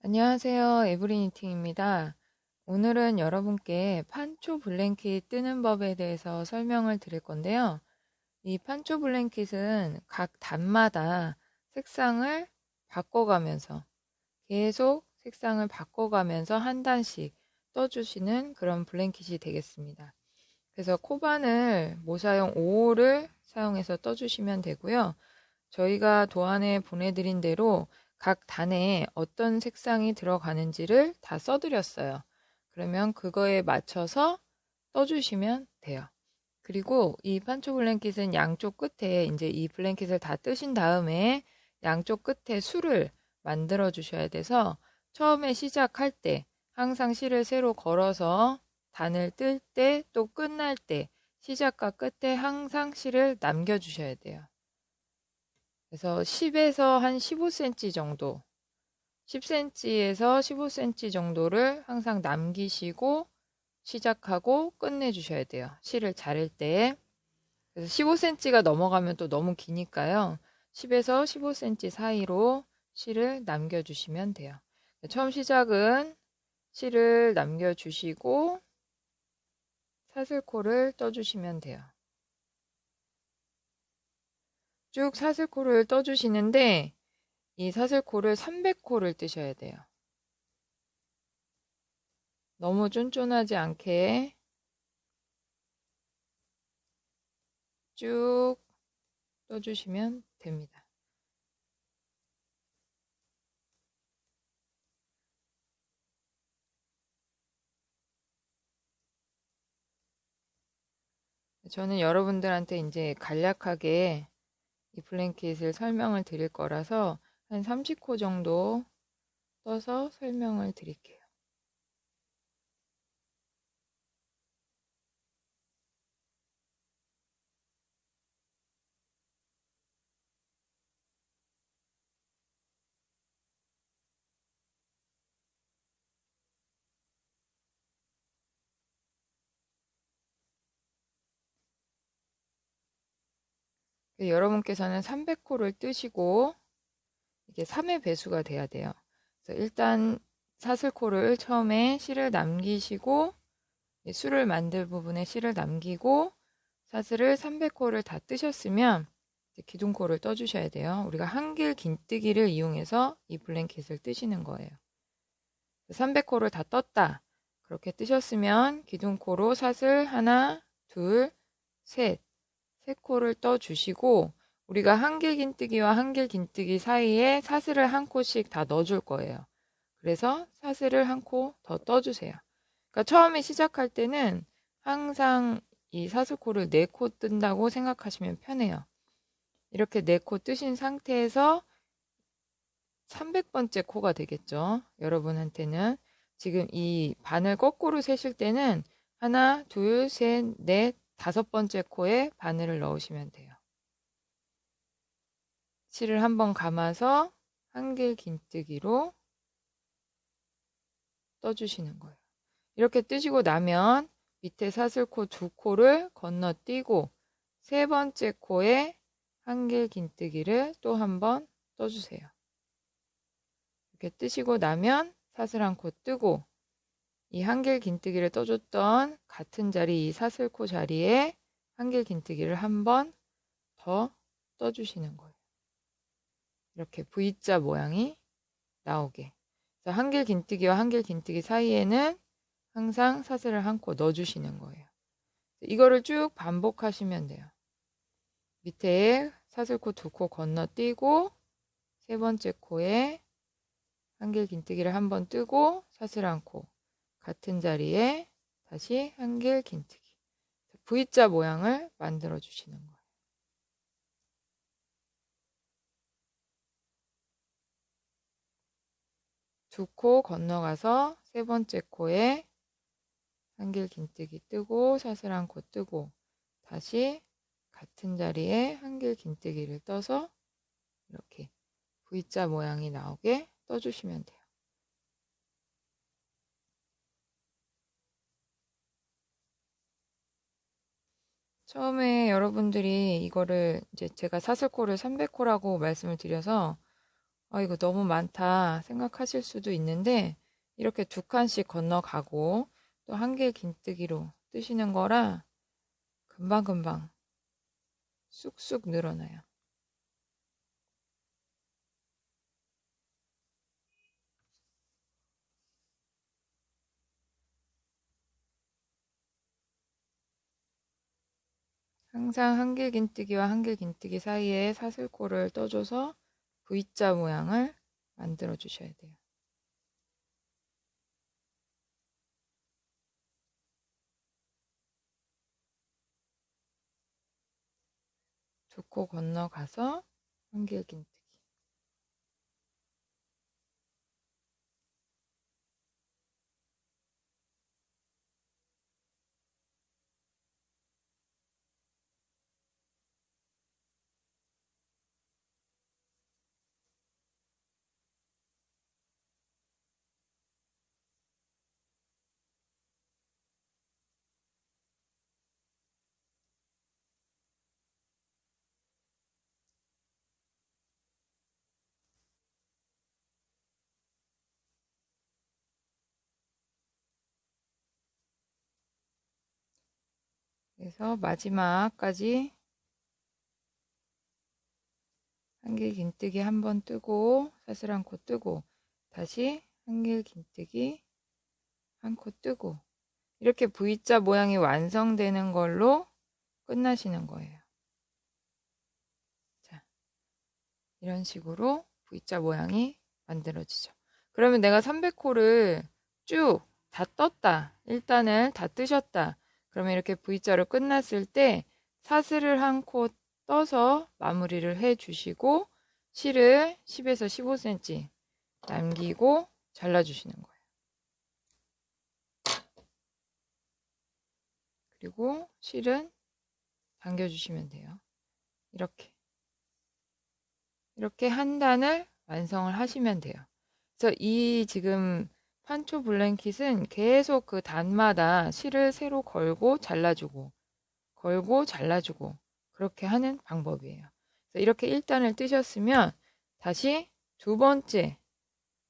안녕하세요. 에브리니팅입니다. 오늘은 여러분께 판초 블랭킷 뜨는 법에 대해서 설명을 드릴 건데요. 이 판초 블랭킷은 각 단마다 색상을 바꿔가면서 계속 색상을 바꿔가면서 한 단씩 떠주시는 그런 블랭킷이 되겠습니다. 그래서 코바늘 모사용 5호를 사용해서 떠주시면 되고요. 저희가 도안에 보내드린 대로 각 단에 어떤 색상이 들어가는지를 다 써드렸어요. 그러면 그거에 맞춰서 떠주시면 돼요. 그리고 이 판초 블랭킷은 양쪽 끝에 이제 이 블랭킷을 다 뜨신 다음에 양쪽 끝에 술을 만들어 주셔야 돼서 처음에 시작할 때 항상 실을 세로 걸어서 단을 뜰 때 또 끝날 때 시작과 끝에 항상 실을 남겨 주셔야 돼요. 그래서 10에서 한 15cm 정도, 10cm에서 15cm 정도를 항상 남기시고 시작하고 끝내주셔야 돼요. 실을 자를 때. 그래서 15cm가 넘어가면 또 너무 기니까요. 10에서 15cm 사이로 실을 남겨주시면 돼요. 처음 시작은 실을 남겨주시고 사슬코를 떠주시면 돼요. 쭉 사슬코를 떠주시는데 이 사슬코를 300코를 뜨셔야 돼요. 너무 쫀쫀하지 않게 쭉 떠주시면 됩니다. 저는 여러분들한테 이제 간략하게 이 블랭킷을 설명을 드릴 거라서 한 30코 정도 떠서 설명을 드릴게요. 여러분께서는 300코를 뜨시고 이게 3의 배수가 돼야 돼요. 그래서 일단 사슬코를 처음에 실을 남기시고 술을 만들 부분에 실을 남기고 사슬을 300코를 다 뜨셨으면 기둥코를 떠주셔야 돼요. 우리가 한길 긴뜨기를 이용해서 이 블랭킷을 뜨시는 거예요. 300코를 다 떴다. 그렇게 뜨셨으면 기둥코로 사슬 하나, 둘, 셋, 세 코를 떠주시고 우리가 한길 긴뜨기와 한길 긴뜨기 사이에 사슬을 한 코씩 다 넣어줄 거예요. 그래서 사슬을 한 코 더 떠주세요. 그러니까 처음에 시작할 때는 항상 이 사슬코를 4코 뜬다고 생각하시면 편해요. 이렇게 4코 뜨신 상태에서 300번째 코가 되겠죠. 여러분한테는 지금 이 반을 거꾸로 세실 때는 하나, 둘, 셋, 넷, 5번째 코에 바늘을 넣으시면 돼요. 실을 한번 감아서 한길 긴뜨기로 떠주시는 거예요. 이렇게 뜨시고 나면 밑에 사슬코 2코를 건너뛰고 3번째 코에 한길 긴뜨기를 또 한번 떠주세요. 이렇게 뜨시고 나면 사슬 한 코 뜨고 이 한길 긴뜨기를 떠줬던 같은 자리 이 사슬코 자리에 한길 긴뜨기를 한번 더 떠주시는 거예요. 이렇게 V자 모양이 나오게. 그래서 한길 긴뜨기와 한길 긴뜨기 사이에는 항상 사슬을 한 코 넣어주시는 거예요. 이거를 쭉 반복하시면 돼요. 밑에 사슬코 2코 건너뛰고 3번째 코에 한길 긴뜨기를 한번 뜨고 사슬 한 코 같은 자리에 다시 한길 긴뜨기 V자 모양을 만들어 주시는 거예요. 2코 건너가서 3번째 코에 한길 긴뜨기 뜨고 사슬 한 코 뜨고 다시 같은 자리에 한길 긴뜨기를 떠서 이렇게 V자 모양이 나오게 떠주시면 돼요. 처음에 여러분들이 이거를 이제 제가 사슬코를 300코라고 말씀을 드려서 이거 너무 많다 생각하실 수도 있는데 이렇게 두 칸씩 건너가고 또 한길 긴뜨기로 뜨시는 거라 금방금방 쑥쑥 늘어나요. 항상 한길 긴뜨기와 한길 긴뜨기 사이에 사슬코를 떠줘서 V자 모양을 만들어 주셔야 돼요. 두 코 건너가서 한길 긴뜨기. 그래서 마지막까지 한길 긴뜨기 한 번 뜨고 사슬 한 코 뜨고 다시 한길 긴뜨기 한 코 뜨고 이렇게 V자 모양이 완성되는 걸로 끝나시는 거예요. 자, 이런 식으로 V자 모양이 만들어지죠. 그러면 내가 300코를 쭉 다 떴다. 일단은 다 뜨셨다. 그러면 이렇게 V자로 끝났을 때 사슬을 한 코 떠서 마무리를 해 주시고 실을 10에서 15cm 남기고 잘라주시는 거예요. 그리고 실은 당겨주시면 돼요. 이렇게 한 단을 완성을 하시면 돼요. 그래서 이 지금 판초 블랭킷은 계속 그 단마다 실을 새로 걸고 잘라주고 그렇게 하는 방법이에요. 그래서 이렇게 1단을 뜨셨으면 다시 두 번째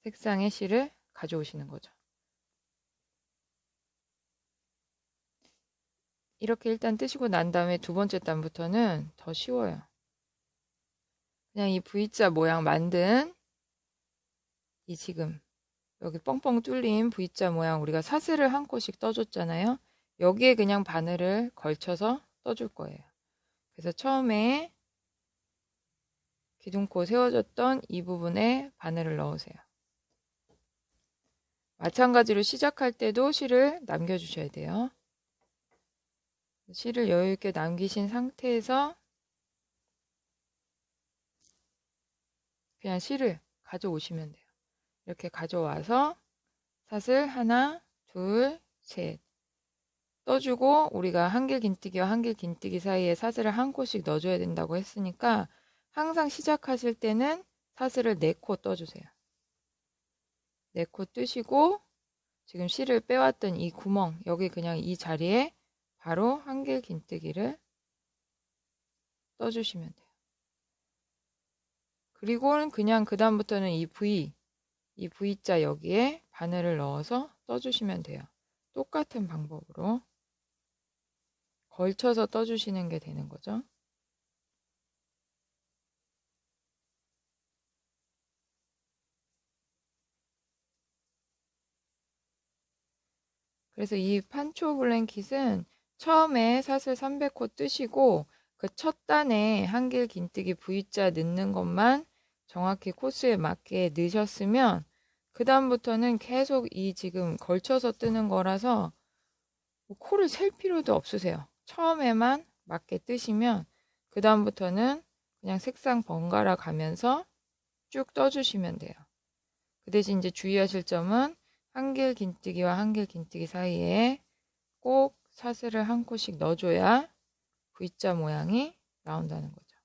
색상의 실을 가져오시는 거죠. 이렇게 일단 뜨시고 난 다음에 두 번째 단부터는 더 쉬워요. 그냥 이 V자 모양 만든 이 지금 여기 뻥뻥 뚫린 V자 모양 우리가 사슬을 한 코씩 떠줬잖아요. 여기에 그냥 바늘을 걸쳐서 떠줄 거예요. 그래서 처음에 기둥코 세워졌던 이 부분에 바늘을 넣으세요. 마찬가지로 시작할 때도 실을 남겨주셔야 돼요. 실을 여유있게 남기신 상태에서 그냥 실을 가져오시면 돼요. 이렇게 가져와서 사슬 하나, 둘, 셋 떠주고 우리가 한길 긴뜨기와 한길 긴뜨기 사이에 사슬을 한 코씩 넣어줘야 된다고 했으니까 항상 시작하실 때는 사슬을 4코 떠주세요. 4코 뜨시고 지금 실을 빼왔던 이 구멍 여기 그냥 이 자리에 바로 한길 긴뜨기를 떠주시면 돼요. 그리고는 그냥 그 다음부터는 이 V자 여기에 바늘을 넣어서 떠주시면 돼요. 똑같은 방법으로 걸쳐서 떠주시는 게 되는 거죠. 그래서 이 판초 블랭킷은 처음에 사슬 300코 뜨시고 그 첫 단에 한길 긴뜨기 V자 넣는 것만 정확히 코스에 맞게 넣으셨으면 그 다음부터는 계속 이 지금 걸쳐서 뜨는 거라서 코를 셀 필요도 없으세요. 처음에만 맞게 뜨시면 그 다음부터는 그냥 색상 번갈아 가면서 쭉 떠주시면 돼요. 그 대신 이제 주의하실 점은 한길 긴뜨기와 한길 긴뜨기 사이에 꼭 사슬을 한 코씩 넣어줘야 V자 모양이 나온다는 거죠.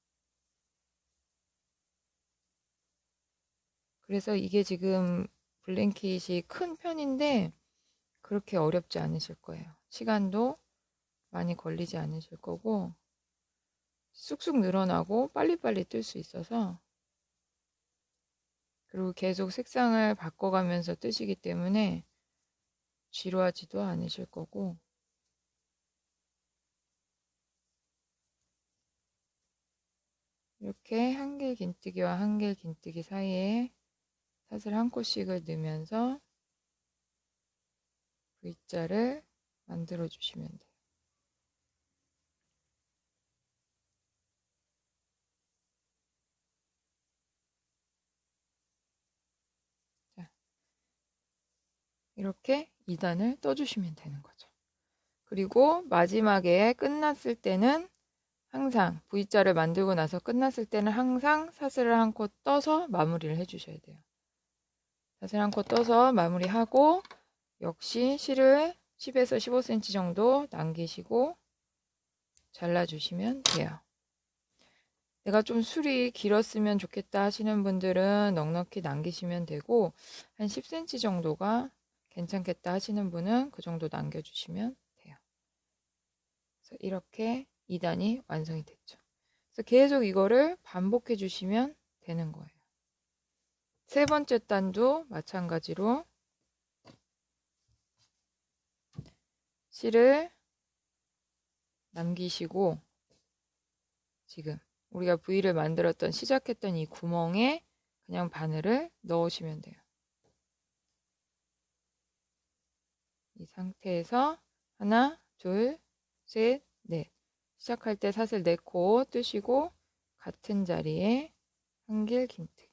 그래서 이게 지금 블랭킷이 큰 편인데 그렇게 어렵지 않으실 거예요. 시간도 많이 걸리지 않으실 거고 쑥쑥 늘어나고 빨리빨리 뜰 수 있어서 그리고 계속 색상을 바꿔가면서 뜨시기 때문에 지루하지도 않으실 거고, 이렇게 한길 긴뜨기와 한길 긴뜨기 사이에 사슬 한 코씩을 넣으면서 V자를 만들어 주시면 돼요. 자, 이렇게 2단을 떠주시면 되는 거죠. 그리고 마지막에 끝났을 때는 항상 V자를 만들고 나서 끝났을 때는 항상 사슬을 한 코 떠서 마무리를 해주셔야 돼요. 사슬 한 코 떠서 마무리하고 역시 실을 10에서 15cm 정도 남기시고 잘라주시면 돼요. 내가 좀 술이 길었으면 좋겠다 하시는 분들은 넉넉히 남기시면 되고, 한 10cm 정도가 괜찮겠다 하시는 분은 그 정도 남겨주시면 돼요. 그래서 이렇게 2단이 완성이 됐죠. 그래서 계속 이거를 반복해 주시면 되는 거예요. 세 번째 단도 마찬가지로 실을 남기시고, 지금 우리가 V를 만들었던 시작했던 이 구멍에 그냥 바늘을 넣으시면 돼요. 이 상태에서 하나, 둘, 셋, 넷. 시작할 때 사슬 4코 뜨시고 같은 자리에 한길 긴뜨기.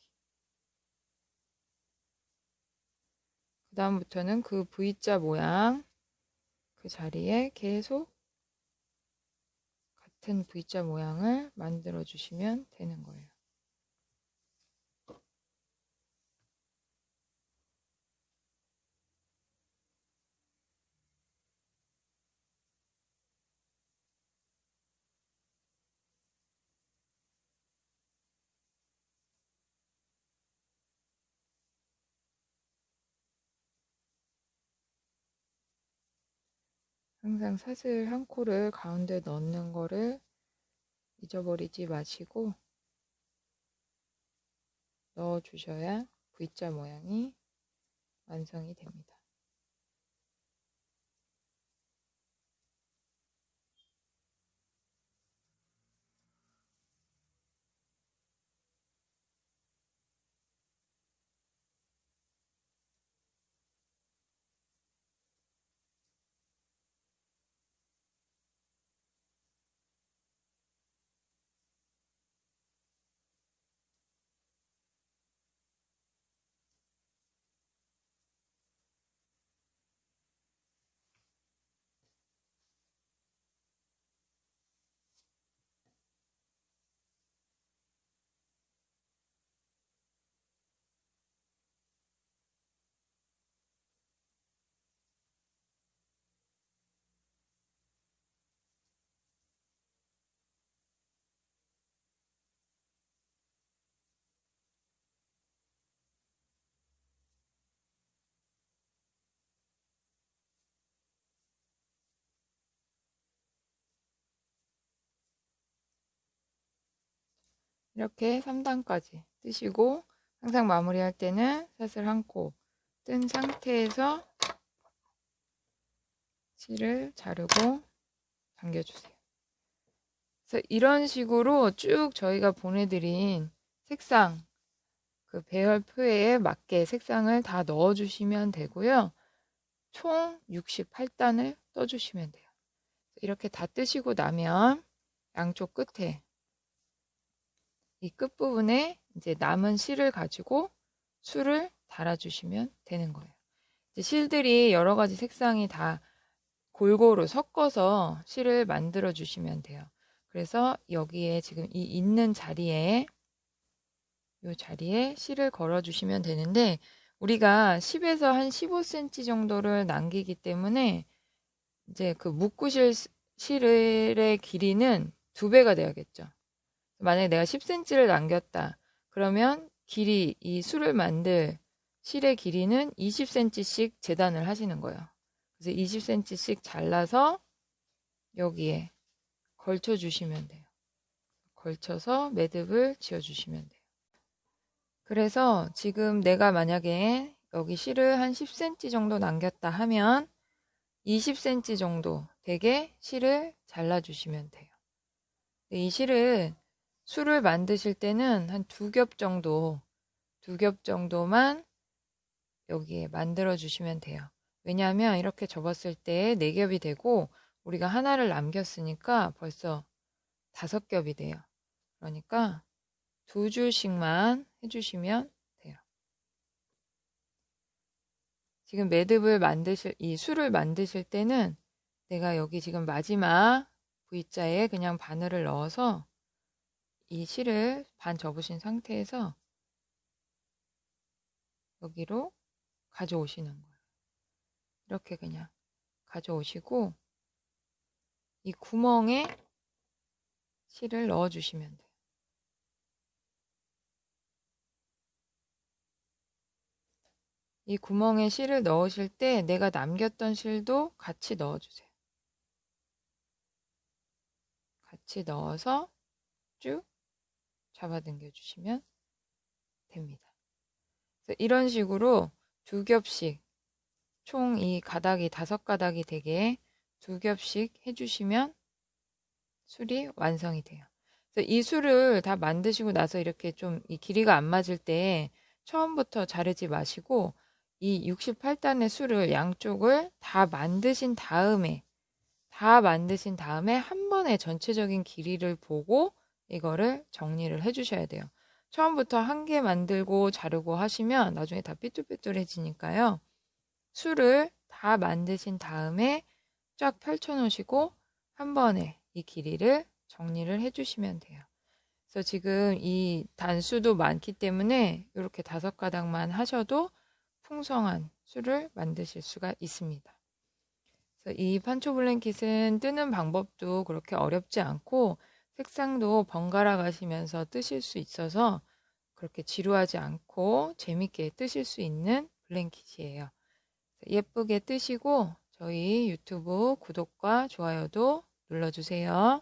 그 다음부터는 그 V자 모양 그 자리에 계속 같은 V자 모양을 만들어 주시면 되는 거예요. 항상 사슬 한 코를 가운데 넣는 거를 잊어버리지 마시고 넣어 주셔야 V자 모양이 완성이 됩니다. 이렇게 3단까지 뜨시고 항상 마무리할 때는 사슬 한 코 뜬 상태에서 실을 자르고 당겨주세요. 그래서 이런 식으로 쭉 저희가 보내드린 색상 그 배열표에 맞게 색상을 다 넣어주시면 되고요. 총 68단을 떠주시면 돼요. 이렇게 다 뜨시고 나면 양쪽 끝에 이 끝부분에 이제 남은 실을 가지고 술을 달아주시면 되는 거예요. 이제 실들이 여러 가지 색상이 다 골고루 섞어서 실을 만들어 주시면 돼요. 그래서 여기에 지금 이 있는 자리에 이 자리에 실을 걸어 주시면 되는데 우리가 10에서 한 15cm 정도를 남기기 때문에 이제 그 묶으실 실의 길이는 2배가 돼야겠죠. 만약에 내가 10cm를 남겼다. 그러면 길이, 이 술을 만들 실의 길이는 20cm씩 재단을 하시는 거예요. 그래서 20cm씩 잘라서 여기에 걸쳐 주시면 돼요. 걸쳐서 매듭을 지어 주시면 돼요. 그래서 지금 내가 만약에 여기 실을 한 10cm 정도 남겼다 하면 20cm 정도 되게 실을 잘라주시면 돼요. 이 실을 술을 만드실 때는 한 2겹 정도, 2겹 정도만 여기에 만들어 주시면 돼요. 왜냐하면 이렇게 접었을 때 4겹이 되고 우리가 하나를 남겼으니까 벌써 5겹이 돼요. 그러니까 2줄씩만 해주시면 돼요. 지금 매듭을 이 술을 만드실 때는 내가 여기 지금 마지막 V자에 그냥 바늘을 넣어서 이 실을 반 접으신 상태에서 여기로 가져오시는 거예요. 이렇게 그냥 가져오시고 이 구멍에 실을 넣어주시면 돼요. 이 구멍에 실을 넣으실 때 내가 남겼던 실도 같이 넣어주세요. 같이 넣어서 쭉 잡아당겨 주시면 됩니다. 이런 식으로 2겹씩 총 이 가닥이 5가닥이 되게 2겹씩 해주시면 술이 완성이 돼요. 이 술을 다 만드시고 나서 이렇게 좀 이 길이가 안 맞을 때 처음부터 자르지 마시고 이 68단의 술을 양쪽을 다 만드신 다음에 한 번에 전체적인 길이를 보고 이거를 정리를 해주셔야 돼요. 처음부터 한 개 만들고 자르고 하시면 나중에 다 삐뚤삐뚤해지니까요. 술을 다 만드신 다음에 쫙 펼쳐놓으시고 한 번에 이 길이를 정리를 해주시면 돼요. 그래서 지금 이 단수도 많기 때문에 이렇게 5가닥만 하셔도 풍성한 술을 만드실 수가 있습니다. 그래서 이 판초 블랭킷은 뜨는 방법도 그렇게 어렵지 않고 색상도 번갈아 가시면서 뜨실 수 있어서 그렇게 지루하지 않고 재밌게 뜨실 수 있는 블랭킷이에요. 예쁘게 뜨시고 저희 유튜브 구독과 좋아요도 눌러주세요.